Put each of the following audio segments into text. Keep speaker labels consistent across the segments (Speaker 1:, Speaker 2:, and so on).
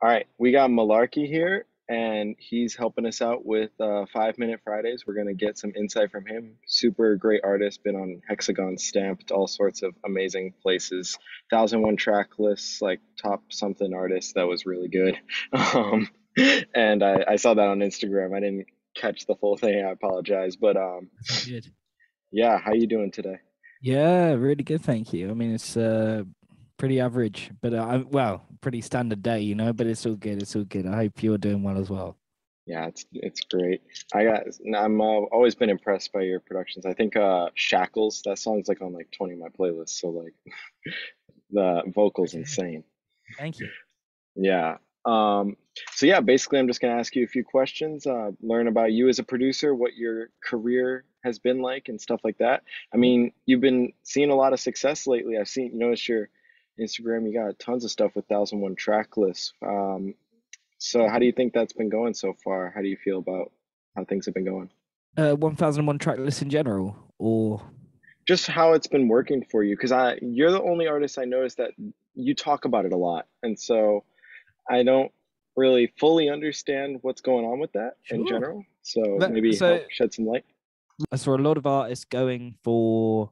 Speaker 1: All right, we got Malarkey here, and he's helping us out with 5 Minute Fridays. We're gonna get some insight from him. Super great artist, been on Hexagon Stamped, all sorts of amazing places. 1001 track lists, like top something artist that was really good. Um, and I saw that on Instagram. I didn't catch the full thing. I apologize, but
Speaker 2: That's all good.
Speaker 1: yeah, how you doing today?
Speaker 2: Yeah, really good. Thank you. I mean, it's pretty average, but well, pretty standard day, but it's all good. It's all good. I hope you're doing well as well.
Speaker 1: Yeah, it's great. I'm always been impressed by your productions. I think Shackles, that song's like on like 20 of my playlists, so like the vocals
Speaker 2: Okay.
Speaker 1: insane.
Speaker 2: Thank you.
Speaker 1: Yeah. Um so yeah, basically I'm just gonna ask you a few questions, learn about you as a producer, what your career has been like and stuff like that. I
Speaker 2: Mhm.
Speaker 1: mean, you've been seeing a lot of success lately. I've seen noticed your Instagram, you got tons of stuff with 1001 track lists. So how do you think that's been going so far? How do you feel about how things have been going?
Speaker 2: 1001 track list in general, or
Speaker 1: Just how it's been working for you, because you're the only artist I noticed that you talk about it a lot, and so I don't really fully understand what's going on with that in
Speaker 2: sure.
Speaker 1: general. So
Speaker 2: But,
Speaker 1: maybe
Speaker 2: so
Speaker 1: help shed some light.
Speaker 2: I saw a lot of artists going for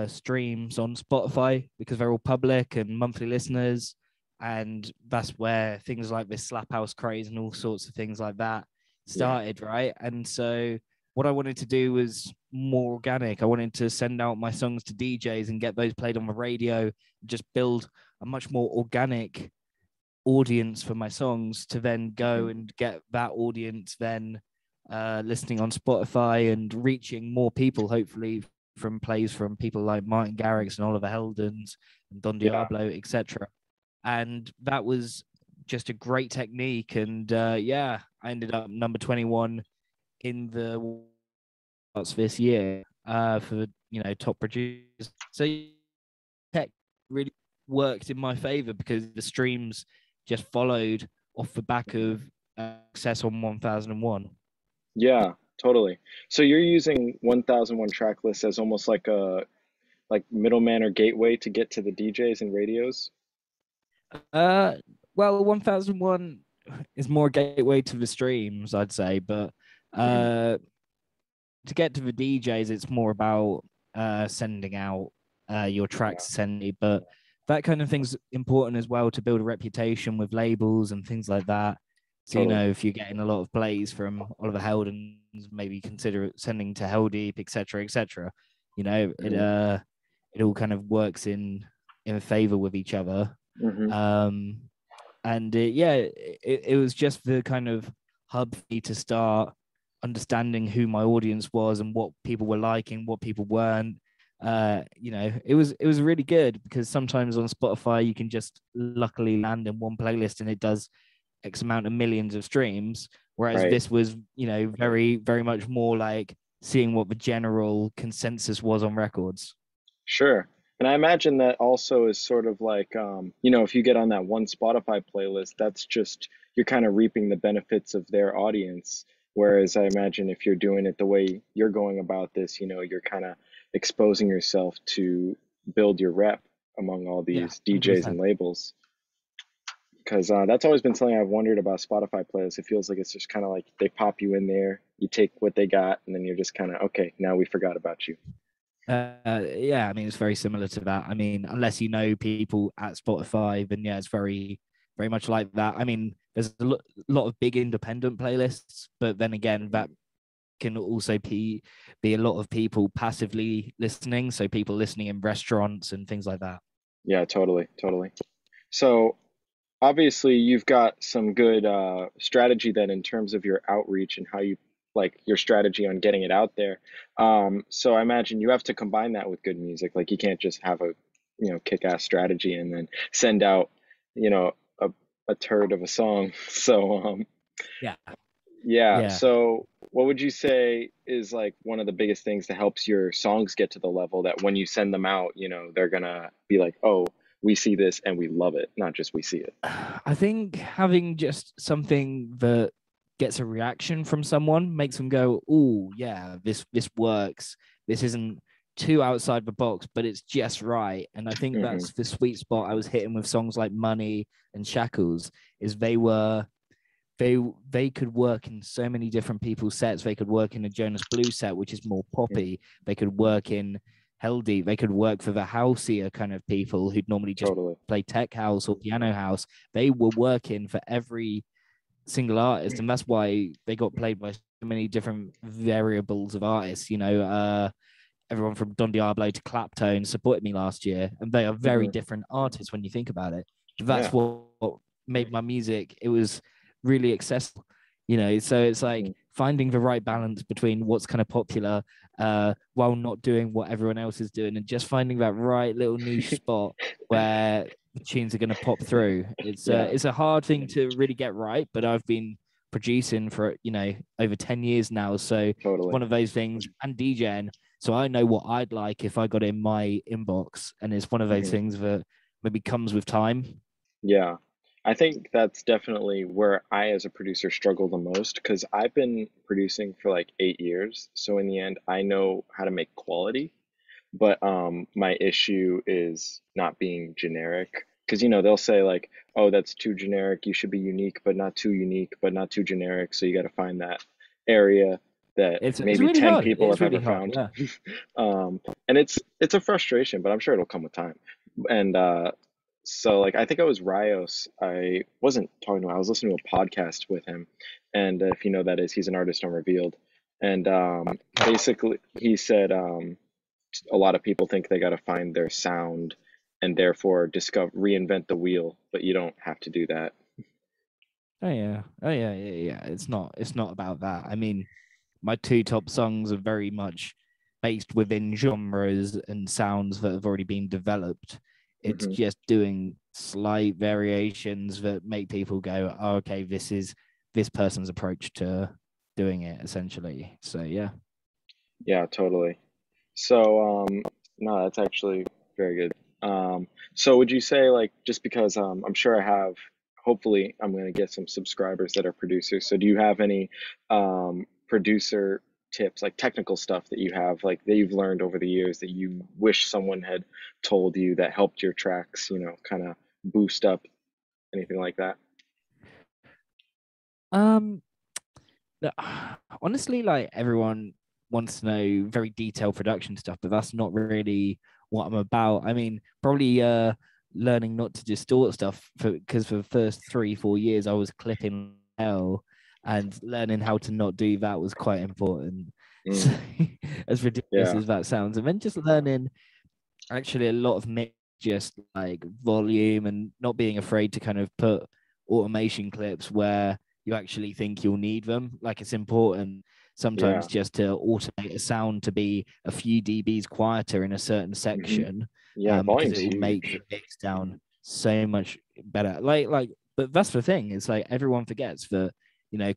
Speaker 2: streams on Spotify because they're all public and monthly listeners. And that's where things like this Slap House craze and all sorts of things like that
Speaker 1: Yeah,
Speaker 2: started, right? And so what I wanted to do was more organic. I wanted to send out my songs to DJs and get those played on the radio, just build a much more organic audience for my songs to then go
Speaker 1: hmm,
Speaker 2: and get that audience then listening on Spotify and reaching more people, hopefully from plays from people like Martin Garrix and Oliver Heldens and Don
Speaker 1: yeah,
Speaker 2: Diablo, etc. And that was just a great technique. And yeah, I ended up number 21 in the charts this year for top producers. So tech really worked in my favor because the streams just followed off the back
Speaker 1: mhm,
Speaker 2: of success on 1001.
Speaker 1: yeah, totally. So you're using 1001 track list as almost like a middleman or gateway to get to the DJs and radios.
Speaker 2: Uh, well, 1001 is more a gateway to the streams, I'd say, but
Speaker 1: Hmm.
Speaker 2: uh, to get to the DJs, it's more about sending out your
Speaker 1: Yeah,
Speaker 2: tracks essentially. But that kind of thing's important as well to build a reputation with labels and things like that. So,
Speaker 1: totally.
Speaker 2: if you're getting a lot of plays from Oliver Heldens, maybe consider sending to Hell Deep, etc., etc. It
Speaker 1: Hmm.
Speaker 2: it all kind of works in favor with each other.
Speaker 1: Hmm.
Speaker 2: Um, and yeah, it was just the kind of hub for me to start understanding who my audience was and what people were liking, what people weren't. It was really good because sometimes on Spotify you can just luckily land in one playlist and it does X amount of millions of streams, whereas
Speaker 1: Right.
Speaker 2: this was very very much more like seeing what the general consensus was on records.
Speaker 1: Sure. And I imagine that also is sort of like, if you get on that one Spotify playlist, that's just, you're kind of reaping the benefits of their audience. Whereas I imagine if you're doing it the way you're going about this, you're kind of exposing yourself to build your rep among all
Speaker 2: Yeah,
Speaker 1: these DJs and
Speaker 2: 100%.
Speaker 1: labels. Because that's always been something I've wondered about Spotify playlists. It feels like it's just kind of like they pop you in there, you take what they got, and then you're just kind of, okay, now we forgot about you.
Speaker 2: Yeah, I mean it's very similar to that. I mean, unless you know people at Spotify, then yeah, it's very, very much like that. I mean, there's lot of big independent playlists, but then again, that
Speaker 1: Mhm.
Speaker 2: can also be a lot of people passively listening, so people listening in restaurants and things like that.
Speaker 1: Yeah, totally, totally. So obviously you've got some good strategy then in terms of your outreach and how you like your strategy on getting it out there. So I imagine you have to combine that with good music. Like you can't just have a kick-ass strategy and then send out you know a, a turd of a song. So
Speaker 2: Yeah,
Speaker 1: yeah.
Speaker 2: yeah.
Speaker 1: So what would you say is like one of the biggest things that helps your songs get to the level that when you send them out, they're gonna be like, oh, we see this and we love it, not just we see it.
Speaker 2: I think having just something that gets a reaction from someone makes them go, "Oh, yeah, this works. This isn't too outside the box, but it's just right. And I think
Speaker 1: Hmm.
Speaker 2: that's the sweet spot I was hitting with songs like Money and Shackles, is they could work in so many different people's sets. They could work in a Jonas Blue set, which is more poppy. They could work in Hell Deep. They could work for the houseier kind of people who'd normally just
Speaker 1: Totally.
Speaker 2: play tech house or piano house. They were working for every single artist, and that's why they got played by so many different variables of artists. Everyone from Don Diablo to Claptone supported me last year, and they are very
Speaker 1: Hmm.
Speaker 2: different artists when you think about it. But that's
Speaker 1: Yeah.
Speaker 2: what made my music. It was really accessible. So it's
Speaker 1: Hmm.
Speaker 2: like finding the right balance between what's kind of popular, while not doing what everyone else is doing, and just finding that right little niche spot where the tunes are going to pop through. It's
Speaker 1: Yeah.
Speaker 2: it's a hard thing to really get right, but I've been producing for over 10 years now, so it's
Speaker 1: Totally.
Speaker 2: one of those things, and DJing, so I know what I'd like if I got in my inbox, and it's one of those
Speaker 1: Hmm.
Speaker 2: things that maybe comes with time.
Speaker 1: Yeah. I think that's definitely where I, as a producer, struggle the most because I've been producing for like 8 years. So in the end, I know how to make quality, but my issue is not being generic. Because they'll say like, "Oh, that's too generic. You should be unique, but not too unique, but not too generic." So you got to find that area that
Speaker 2: It's
Speaker 1: maybe
Speaker 2: really
Speaker 1: 10
Speaker 2: hard.
Speaker 1: people
Speaker 2: It's
Speaker 1: have
Speaker 2: really
Speaker 1: ever
Speaker 2: hard.
Speaker 1: found.
Speaker 2: Yeah.
Speaker 1: um, and it's a frustration, but I'm sure it'll come with time. And so like I think I was Rios. I wasn't talking to him. I was listening to a podcast with him, and if you know that is, he's an artist on Revealed, and
Speaker 2: Okay.
Speaker 1: basically he said a lot of people think they got to find their sound and therefore discover reinvent the wheel, but you don't have to do that.
Speaker 2: Oh yeah. Oh yeah. Yeah. Yeah. It's not about that. I mean, my two top songs are very much based within genres and sounds that have already been developed. It's
Speaker 1: Hmm.
Speaker 2: just doing slight variations that make people go, oh, okay, this is this person's approach to doing it, essentially. So yeah.
Speaker 1: Yeah, totally. So no, that's actually very good. So would you say like just because I'm sure I have hopefully I'm going to get some subscribers that are producers. So do you have any producer tips, like technical stuff that you have like that you've learned over the years that you wish someone had told you that helped your tracks, kind of boost up anything like that?
Speaker 2: Um, no, honestly, like everyone wants to know very detailed production stuff, but that's not really what I'm about. I mean, probably learning not to distort stuff because for the first 3 4 years I was clipping hell, and learning how to not do that was quite important. So
Speaker 1: Mm,
Speaker 2: as ridiculous
Speaker 1: yeah.
Speaker 2: as that sounds, and then just learning actually a lot of mix, just like volume, and not being afraid to kind of put automation clips where you actually think you'll need them. Like it's important sometimes
Speaker 1: Yeah.
Speaker 2: just to automate a sound to be a few dBs quieter in a certain
Speaker 1: Hmm.
Speaker 2: section,
Speaker 1: Yeah,
Speaker 2: because
Speaker 1: volume's
Speaker 2: it will make
Speaker 1: huge.
Speaker 2: the mix down so much better. But that's the thing. It's like everyone forgets that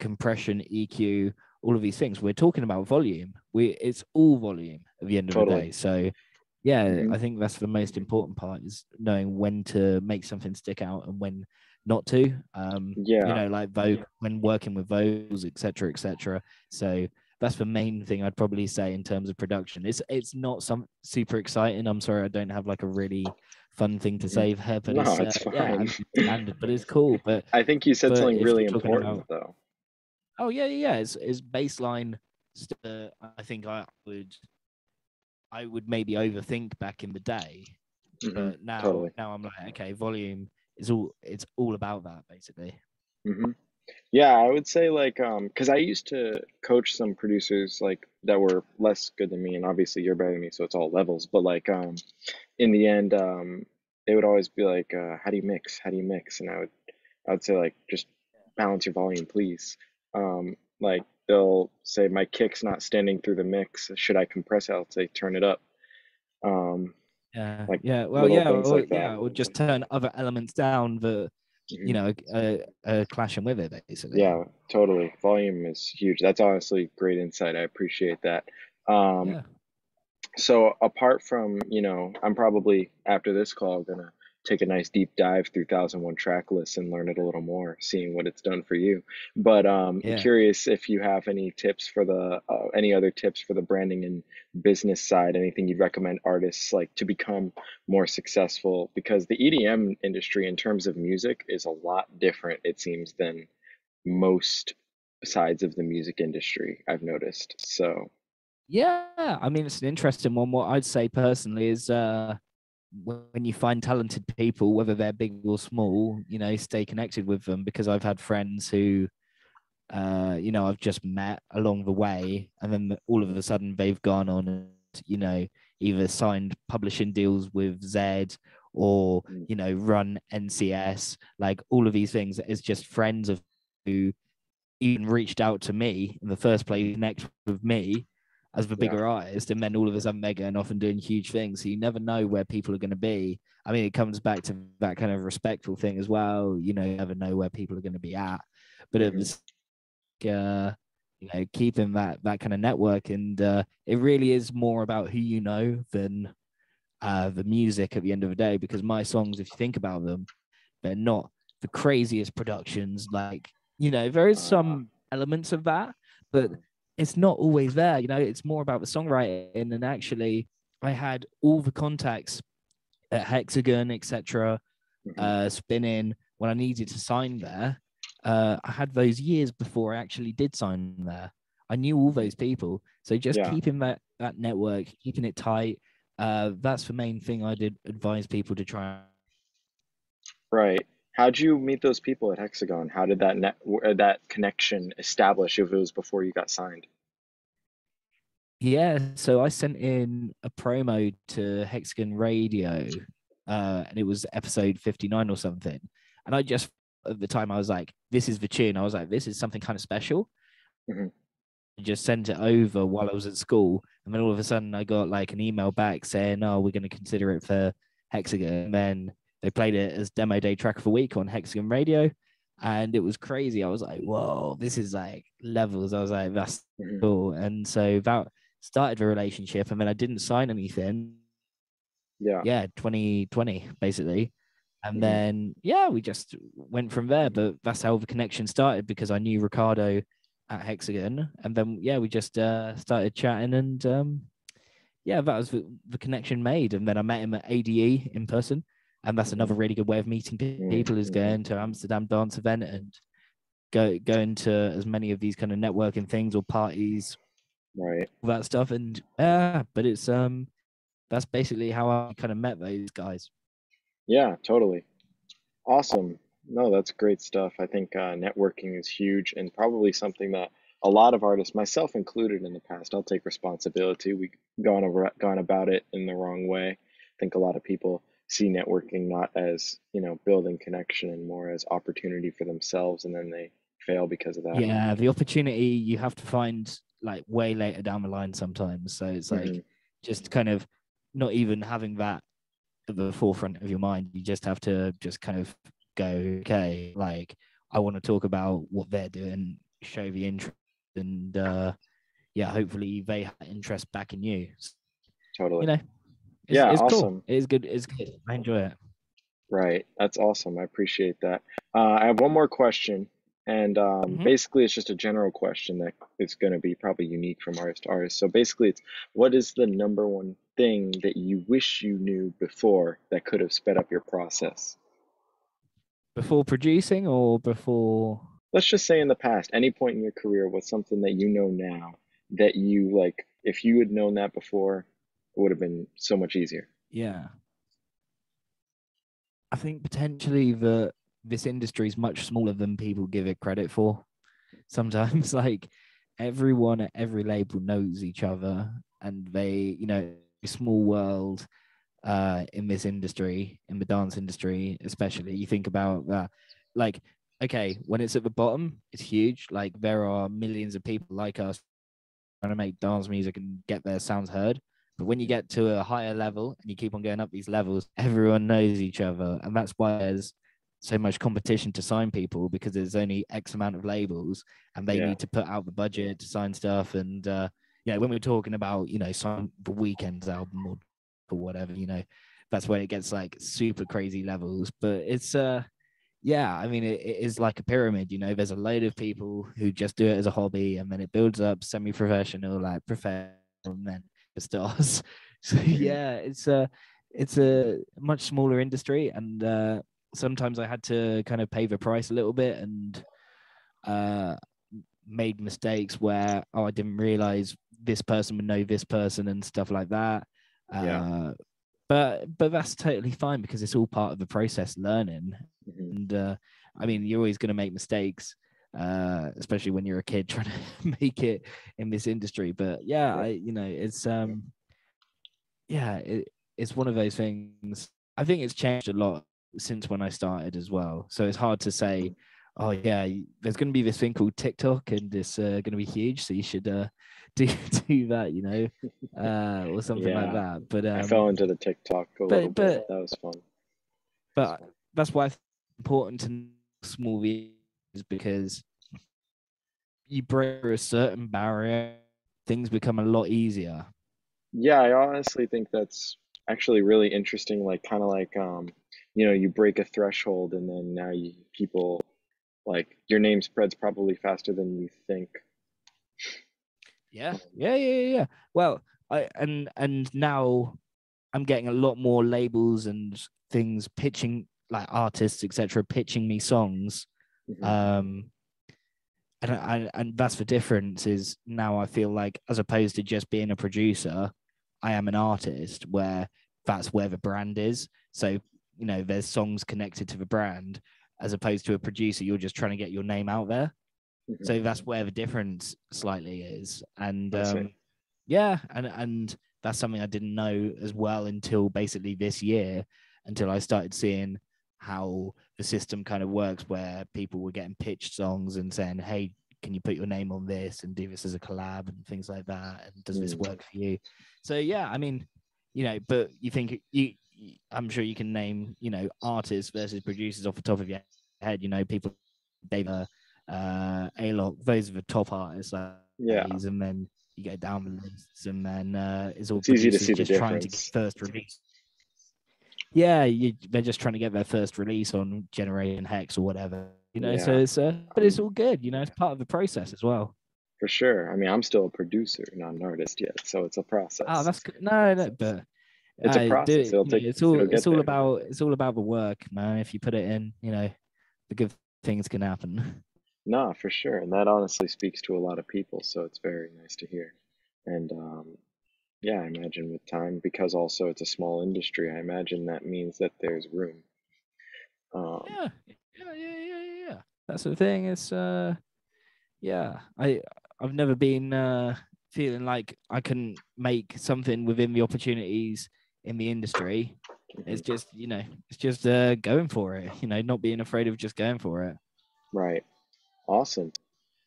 Speaker 2: compression, EQ, all of these things. We're talking about volume. It's all volume at the end of the
Speaker 1: Totally.
Speaker 2: day. So yeah,
Speaker 1: Hmm.
Speaker 2: I think that's the most important part, is knowing when to make something stick out and when not to.
Speaker 1: Yeah.
Speaker 2: Like when working with vocals, etc., etc. So that's the main thing I'd probably say in terms of production. It's not some super exciting. I'm sorry, I don't have like a really fun thing to
Speaker 1: Hmm.
Speaker 2: say there, but
Speaker 1: No,
Speaker 2: it's
Speaker 1: it's
Speaker 2: yeah, I
Speaker 1: fine.
Speaker 2: mean, standard, but it's cool. But
Speaker 1: I think you said
Speaker 2: but
Speaker 1: something
Speaker 2: if
Speaker 1: really
Speaker 2: you're talking
Speaker 1: important
Speaker 2: about,
Speaker 1: though.
Speaker 2: oh yeah, yeah, yeah, it's baseline. I think I would maybe overthink back in the day,
Speaker 1: Hmm.
Speaker 2: but now
Speaker 1: Totally.
Speaker 2: now I'm like, okay, volume is all about that basically.
Speaker 1: Hmm. Yeah, I would say like because I used to coach some producers like that were less good than me, and obviously you're better than me, so it's all levels. But like in the end, they would always be like, "How do you mix? How do you mix?" And I would say like, just balance your volume, please. Like they'll say my kick's not standing through the mix. Should I compress it? I'll say turn it up. Um,
Speaker 2: Yeah,
Speaker 1: like
Speaker 2: yeah. Well,
Speaker 1: little
Speaker 2: yeah,
Speaker 1: things
Speaker 2: or,
Speaker 1: like that.
Speaker 2: yeah, or just turn other elements down that
Speaker 1: Hmm.
Speaker 2: clashing with it basically.
Speaker 1: Yeah, totally. Volume is huge. That's honestly great insight. I appreciate that. Um,
Speaker 2: Yeah.
Speaker 1: so apart from, I'm probably after this call gonna take a nice deep dive through 1001 track lists and learn it a little more, seeing what it's done for you. But I'm
Speaker 2: Yeah.
Speaker 1: curious if you have any tips for the any other tips for the branding and business side, anything you'd recommend artists like to become more successful, because the EDM industry in terms of music is a lot different, it seems, than most sides of the music industry, I've noticed. So,
Speaker 2: Yeah, I mean, it's an interesting one. What I'd say personally is when you find talented people, whether they're big or small, stay connected with them, because I've had friends who I've just met along the way, and then all of a sudden they've gone on and, either signed publishing deals with Z, or,
Speaker 1: mm,
Speaker 2: run NCS, like all of these things is just friends of who even reached out to me in the first place, connect with me as the
Speaker 1: yeah,
Speaker 2: bigger artist, and then all of a sudden they're going off and doing huge things. So you never know where people are going to be. I mean, it comes back to that kind of respectful thing as well. You never know where people are going to be at, but it
Speaker 1: hmm
Speaker 2: was keeping that kind of network, and it really is more about who you know than the music at the end of the day, because my songs, if you think about them, they're not the craziest productions. Like, there is
Speaker 1: uh,
Speaker 2: some elements of that, but
Speaker 1: uh,
Speaker 2: it's not always there. It's more about the songwriting. And actually, I had all the contacts at Hexagon, etc.,
Speaker 1: hmm
Speaker 2: spinning when I needed to sign there. I had those years before I actually did sign there. I knew all
Speaker 1: hmm
Speaker 2: those people. So just
Speaker 1: yeah,
Speaker 2: keeping that network, keeping it tight, that's the main thing I did advise people to try.
Speaker 1: right. How'd you meet those people at Hexagon? How did that connection establish if it was before you got signed?
Speaker 2: Yeah, so I sent in a promo to Hexagon Radio, and it was episode 59 or something. And I just, at the time, I was like, this is the tune. I was like, this is something kind of special.
Speaker 1: Hmm
Speaker 2: I just sent it over while I was at school. And then all of a sudden, I got like an email back saying, oh, we're going to consider it for Hexagon. And then they played it as Demo Day Track of the Week on Hexagon Radio. And it was crazy. I was like, whoa, this is like levels. I was like, that's
Speaker 1: hmm
Speaker 2: cool. And so that started the relationship. And then I didn't sign anything.
Speaker 1: Yeah.
Speaker 2: Yeah, 2020, basically. And
Speaker 1: hmm
Speaker 2: then, yeah, we just went from there. But that's how the connection started, because I knew Ricardo at Hexagon. And then, yeah, we just started chatting, and yeah, that was the connection made. And then I met him at ADE in person. And that's
Speaker 1: hmm
Speaker 2: another really good way of meeting people, is
Speaker 1: hmm
Speaker 2: going to Amsterdam dance event and going to as many of these kind of networking things or parties,
Speaker 1: Right.
Speaker 2: all that stuff. And yeah, but it's that's basically how I kind of met those guys.
Speaker 1: Yeah, totally. Awesome. No, that's great stuff. I think networking is huge and probably something that a lot of artists, myself included in the past, I'll take responsibility. We gone about it in the wrong way. I think a lot of people see networking not as, building connection and more as opportunity for themselves, and then they fail because of that.
Speaker 2: Yeah, the opportunity you have to find like way later down the line sometimes. So it's
Speaker 1: Hmm
Speaker 2: like just kind of not even having that at the forefront of your mind. You just have to just kind of go, okay, like I want to talk about what they're doing, show the interest, and yeah, hopefully they have interest back in you. So, you
Speaker 1: Totally.
Speaker 2: know,
Speaker 1: Yeah,
Speaker 2: it's cool.
Speaker 1: awesome.
Speaker 2: It is good. It's good. I enjoy it.
Speaker 1: Right. That's awesome. I appreciate that. I have one more question, and
Speaker 2: Mm-hmm.
Speaker 1: basically, it's just a general question that is going to be probably unique from artist to artist. So basically, it's what is the number one thing that you wish you knew before that could have sped up your process?
Speaker 2: Before producing or before?
Speaker 1: Let's just say in the past, any point in your career, what's something that you know now that you like, if you had known that before, it would have been so much easier.
Speaker 2: Yeah, I think potentially that this industry is much smaller than people give it credit for. Sometimes, like everyone at every label knows each other, and they, a small world in this industry, in the dance industry, especially. You think about that, like, okay, when it's at the bottom, it's huge. Like there are millions of people like us trying to make dance music and get their sounds heard. But when you
Speaker 1: Mhm.
Speaker 2: get to a higher level and you keep on going up these levels, everyone knows each other. And that's why there's so much competition to sign people, because there's only X amount of labels and they
Speaker 1: Yeah.
Speaker 2: need to put out the budget to sign stuff. And, when we're talking about, sign the Weekend's album or whatever, that's when it gets like super crazy levels. But it's yeah, I mean, it is like a pyramid, you know. There's a load of people who just do it as a hobby, and then it builds up semi-professional, like professional, and then the stars. So
Speaker 1: Mhm.
Speaker 2: yeah, it's a much smaller industry, and sometimes I had to kind of pay the price a little bit, and uh, made mistakes where, oh, I didn't realize this person would know this person and stuff like that.
Speaker 1: Yeah.
Speaker 2: Uh, but that's totally fine because it's all part of the process learning.
Speaker 1: Hmm.
Speaker 2: And I mean, you're always going to make mistakes, especially when you're a kid trying to make it in this industry. But yeah,
Speaker 1: Yeah.
Speaker 2: it's yeah, it's one of those things. I think it's changed a lot since when I started as well. So it's hard to say, oh yeah, there's going to be this thing called TikTok and it's going to be huge, so you should do do that, you know, or something like
Speaker 1: Yeah.
Speaker 2: that.
Speaker 1: I fell into the TikTok a little
Speaker 2: But
Speaker 1: bit.
Speaker 2: but
Speaker 1: That was fun.
Speaker 2: but that's why it's important to know small videos because you break through a certain barrier, things become a lot easier.
Speaker 1: Yeah, I honestly think that's actually really interesting. Like, kind of like, you break a threshold, and then now people like your name spreads probably faster than you think.
Speaker 2: Yeah,
Speaker 1: Um,
Speaker 2: yeah. Well, and now I'm getting a lot more labels and things pitching like artists, etc., pitching me songs.
Speaker 1: mhm,
Speaker 2: Um, and that's the difference is now I feel like as opposed to just being a producer, I am an artist where that's where the brand is. So, you know, there's songs connected to the brand as opposed to a producer, you're just trying to get your name out there.
Speaker 1: mhm.
Speaker 2: So that's where the difference slightly is. And
Speaker 1: I see.
Speaker 2: yeah, and that's something I didn't know as well until basically this year, until I started seeing how the system kind of works, where people were getting pitched songs and saying, "Hey, can you put your name on this and do this as a collab and things like that? And does this
Speaker 1: Mm.
Speaker 2: work for you?" So yeah, I mean, you know, but you think I'm sure you can name, you know, artists versus producers off the top of your head. You know, people, Dave, A-Lock, those are the top artists like
Speaker 1: Yeah,
Speaker 2: days, and then you go down the lists, and then it's all
Speaker 1: it's easy to
Speaker 2: producers
Speaker 1: see the
Speaker 2: just trying to get
Speaker 1: difference.
Speaker 2: first release. Yeah, they're just trying to get their first release on Generation Hex or whatever, you know. So
Speaker 1: Yeah,
Speaker 2: but it's all good, you know. It's part of the process as well.
Speaker 1: for sure. I mean, I'm still a producer, not an artist yet, so it's a
Speaker 2: Oh,
Speaker 1: process.
Speaker 2: that's good. No, no, but
Speaker 1: It's a
Speaker 2: do
Speaker 1: process.
Speaker 2: it. You know,
Speaker 1: It'll
Speaker 2: it's
Speaker 1: get
Speaker 2: all
Speaker 1: there.
Speaker 2: about the work, man. If you put it in, you know, the good things can happen.
Speaker 1: Nah, for sure. And that honestly speaks to a lot of people, so it's very nice to hear. And yeah, I imagine with time, because also it's a small industry, I imagine that means that there's room. Um,
Speaker 2: Yeah. That's the thing. It's yeah, I've never been feeling like I can make something within the opportunities in the industry. It's
Speaker 1: mhm.
Speaker 2: just, you know, it's just going for it, you know, not being afraid of just going for it.
Speaker 1: Right. Awesome.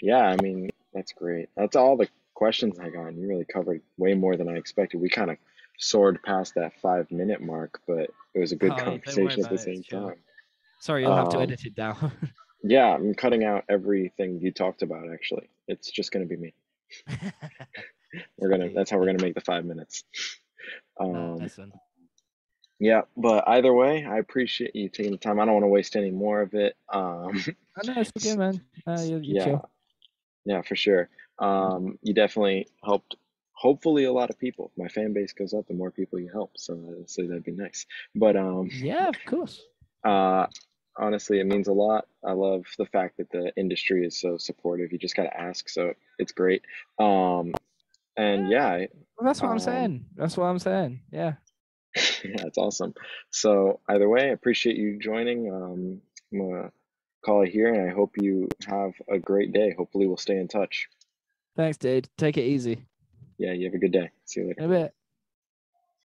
Speaker 1: Yeah, I mean, that's great. That's all the questions I got. And you really covered way more than I expected. We kind of soared past that 5 minute mark, but it was a good
Speaker 2: Oh, don't worry
Speaker 1: conversation at the
Speaker 2: about it.
Speaker 1: same
Speaker 2: It's chill.
Speaker 1: time.
Speaker 2: Sorry, you'll have to
Speaker 1: Um,
Speaker 2: edit it down.
Speaker 1: yeah, I'm cutting out everything you talked about, actually. It's just gonna be me.
Speaker 2: Sweet.
Speaker 1: That's how we're gonna make the 5 minutes. Um,
Speaker 2: Nice one.
Speaker 1: yeah, but either way, I appreciate you taking the time. I don't want to waste any more of it.
Speaker 2: I know it's all good, man. You're
Speaker 1: yeah,
Speaker 2: chill.
Speaker 1: yeah, for sure. You definitely helped, hopefully, a lot of people. If my fan base goes up, the more people you help. So that'd be nice. But
Speaker 2: Yeah, of course.
Speaker 1: uh, honestly, it means a lot. I love the fact that the industry is so supportive. You just gotta ask, so it's great. Um, and
Speaker 2: Yeah,
Speaker 1: yeah,
Speaker 2: well, that's what I'm
Speaker 1: um,
Speaker 2: saying. That's what I'm saying. Yeah.
Speaker 1: yeah, it's awesome. So either way, I appreciate you joining. I'm gonna call it here, and I hope you have a great day. Hopefully, we'll stay in touch.
Speaker 2: Thanks, dude. Take it easy.
Speaker 1: Yeah, you have a good day. See you later.
Speaker 2: In a bit.